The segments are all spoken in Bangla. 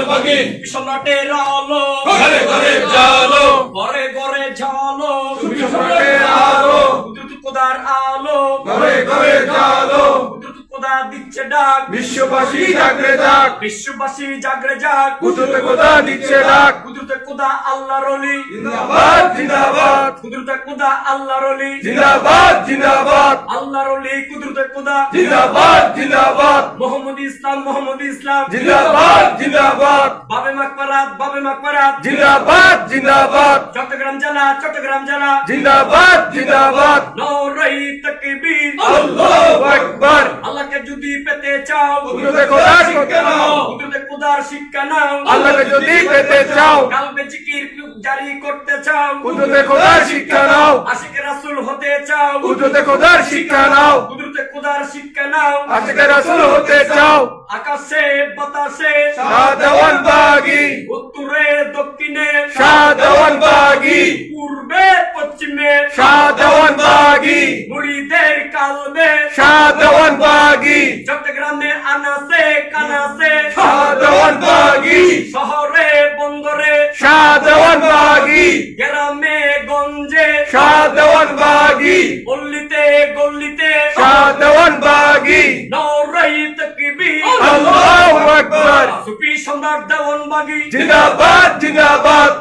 দেওয়ানবাগী সম্রাটের আলো ঘরে ঘরে জালো ঘরে ঘরে ঝালো সুফি সম্রাটের আলো কুদরত খোদার আলো ঘরে ঘরে জালো কুদরত খোদা দিচ্ছে ডাক বিশ্ববাসী জাগরে যাক বিশ্ববাসী জাগরে যাক কুদরতে খোদা দিচ্ছে ডাক কুদরত খোদা আল্লাহর ওলি জিন্দাবাদ জিন্দাবাদ কুদরত খোদা আল্লাহর ওলি জিন্দাবাদ জিন্দাবাদ আল্লাহর ওলি কুদরত খোদা জিন্দাবাদ জিন্দাবাদ মোহাম্মদ ইসলাম জিন্দাবাদ জিন্দাবাদ বাবে মাকবারাত জিন্দাবাদ জিন্দাবাদ চট্টগ্রাম জেলা জিন্দাবাদ জিন্দাবাদ নৌরাই তাকবীর আল্লাহু আকবার আল্লাহকে যদি পেতে চাও কুদরতে খোদার শিক্ষা নাও কুদরতে খোদার শিক্ষা নাও আল্লাহকে যদি পেতে চাও কালবে জিকির জারি করতে চাও কুদরতে খোদার শিক্ষা নাও আশিক রাসূল হতে চাও কুদরতে খোদার শিক্ষা নাও কুদরতে খোদার শিক্ষা নাও আশিক রাসূল হতে চাও আকাশে বাতাসে দেওয়ানবাগী উত্তরে দক্ষিণে দেওয়ানবাগী পূর্বে পশ্চিমে দেওয়ানবাগী মুরিদের কালবে দেওয়ানবাগী চট্টগ্রামে আনাসে কানাসে দেওয়ানবাগী শহরে বন্দরে দেওয়ানবাগী গ্রামে গঞ্জে দেওয়ানবাগী গল্লিতে গল্লিতে দেওয়ানবাগী নৌরাই তাকবীর আল্লাহু আকবার সুফি সম্রাট দেওয়ানবাগী জিন্দাবাদ জিন্দাবাদ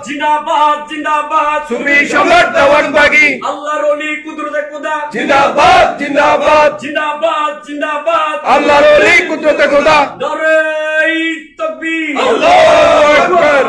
জিন্দাবাদ সুফি সম্রাট দেওয়ানবাগী আল্লাহর ওলি কুদরতে খোদা জিন্দাবাদ জিন্দাবাদ আল্লাহর আল্লাহর ওলি কুদরতে খোদা নারে তাকবীর আল্লাহু আকবার।